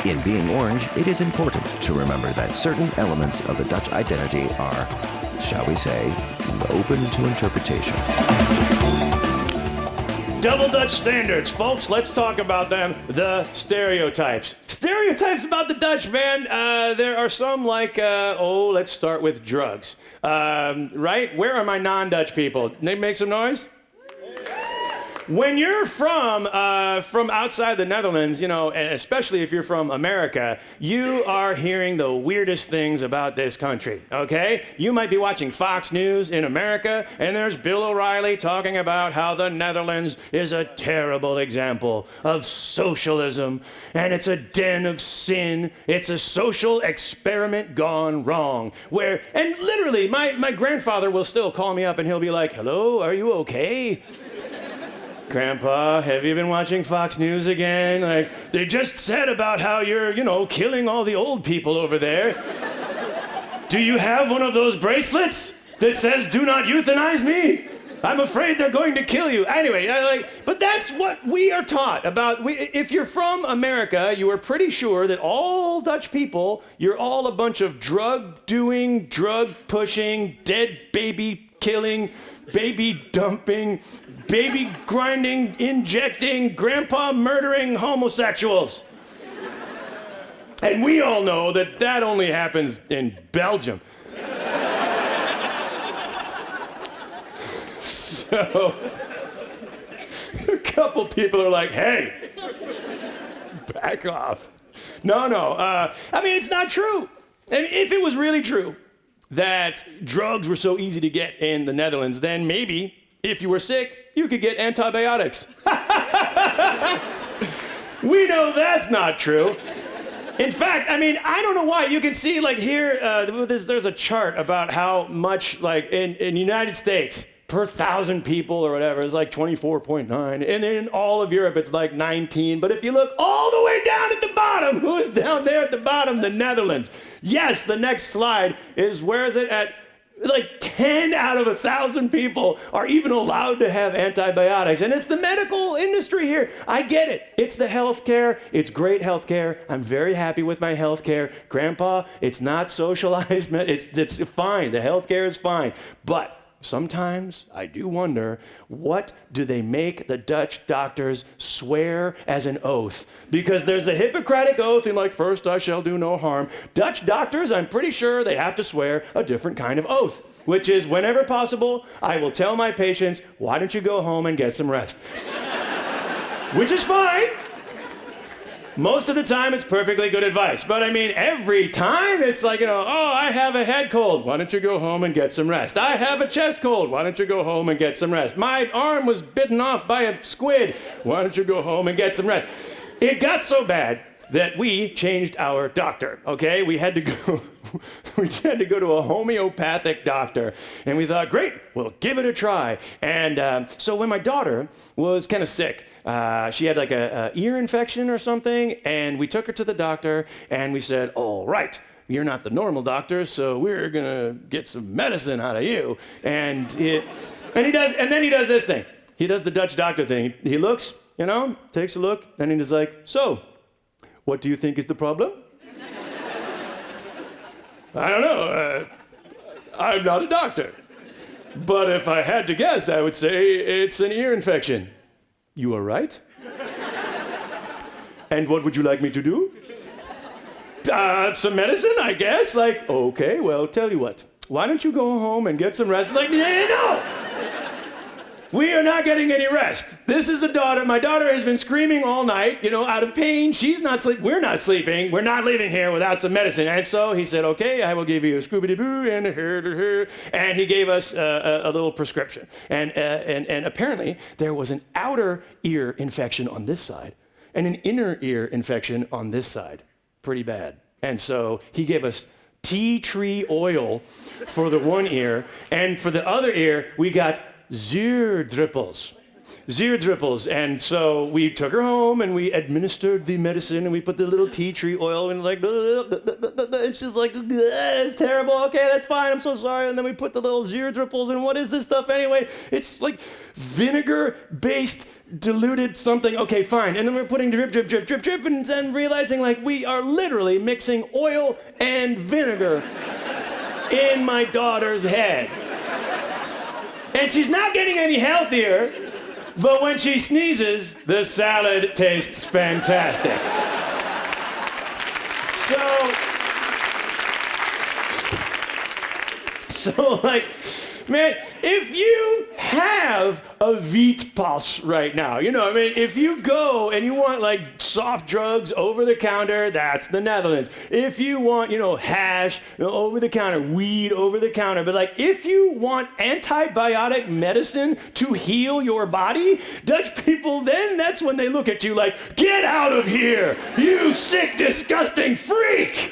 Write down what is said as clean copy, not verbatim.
In being orange, it is important to remember that certain elements of the Dutch identity are, shall we say, open to interpretation. Double Dutch standards, folks. Let's talk about them. The stereotypes. Stereotypes about the Dutch, man. There are some like, let's start with drugs. Right? Where are my non-Dutch people? They make some noise? When you're from outside the Netherlands, you know, and especially if you're from America, you are hearing the weirdest things about this country, okay? You might be watching Fox News in America, and there's Bill O'Reilly talking about how the Netherlands is a terrible example of socialism, and it's a den of sin. It's a social experiment gone wrong. And literally, my grandfather will still call me up, and he'll be like, "Hello, are you okay? Grandpa, have you been watching Fox News again? Like, they just said about how you're, killing all the old people over there. Do you have one of those bracelets that says, 'Do not euthanize me'? I'm afraid they're going to kill you." Anyway, but that's what we are taught about. If you're from America, you are pretty sure that all Dutch people, you're all a bunch of drug-doing, drug-pushing, dead baby killing, baby dumping, baby grinding, injecting, grandpa murdering homosexuals. And we all know that that only happens in Belgium. So, a couple people are like, "Hey, back off." No. It's not true. And if it was really true that drugs were so easy to get in the Netherlands, then maybe, if you were sick, you could get antibiotics. We know that's not true. In fact, I don't know why. You can see, here, there's a chart about how much, in the United States, per 1,000 people or whatever, it's 24.9. And in all of Europe, it's 19. But if you look all the way down at the bottom, who's down there at the bottom? The Netherlands. Yes, the next slide is, where is it at? 10 out of 1,000 people are even allowed to have antibiotics. And it's the medical industry here. I get it. It's the healthcare. It's great healthcare. I'm very happy with my healthcare. Grandpa, it's not socialized. It's fine. The healthcare is fine. But sometimes I do wonder, what do they make the Dutch doctors swear as an oath? Because there's the Hippocratic oath in "First I shall do no harm." Dutch doctors, I'm pretty sure they have to swear a different kind of oath, which is, whenever possible, I will tell my patients, "Why don't you go home and get some rest?" Which is fine. Most of the time, it's perfectly good advice. But every time, it's I have a head cold. Why don't you go home and get some rest? I have a chest cold. Why don't you go home and get some rest? My arm was bitten off by a squid. Why don't you go home and get some rest? It got so bad that we changed our doctor, okay? We had to go to a homeopathic doctor. And we thought, great, we'll give it a try. And so when my daughter was kind of sick, she had a ear infection or something, and we took her to the doctor, and we said, "All right, you're not the normal doctor, so we're gonna get some medicine out of you." And then he does this thing. He does the Dutch doctor thing. He looks, takes a look, and he's like, "So, what do you think is the problem?" "I don't know. I'm not a doctor. But if I had to guess, I would say it's an ear infection." "You are right. And what would you like me to do?" Some medicine, I guess." "Okay, well, tell you what. Why don't you go home and get some rest?" No! We are not getting any rest. This is my daughter has been screaming all night, out of pain. She's not sleeping. We're not sleeping. We're not leaving here without some medicine. And so he said, "Okay, I will give you a Scooby-Doo and a her." And he gave us a little prescription. And apparently there was an outer ear infection on this side and an inner ear infection on this side. Pretty bad. And so he gave us tea tree oil for the one ear, and for the other ear, we got zuurdruppels. Zeerdrippels. And so we took her home and we administered the medicine and we put the little tea tree oil and like, and she's like, it's terrible. Okay, that's fine. I'm so sorry. And then we put the little Zeerdrippels and what is this stuff anyway? It's like vinegar-based diluted something. Okay, fine. And then we're putting drip, drip, drip, drip, drip, and then realizing like we are literally mixing oil and vinegar in my daughter's head. And she's not getting any healthier, but when she sneezes, the salad tastes fantastic. So like, man, if you have a Wietpas right now, you know, I mean, if you go and you want like soft drugs over the counter, that's the Netherlands. If you want, you know, hash, you know, over the counter, weed over the counter, but like if you want antibiotic medicine to heal your body, Dutch people, then that's when they look at you like, get out of here, you sick, disgusting freak.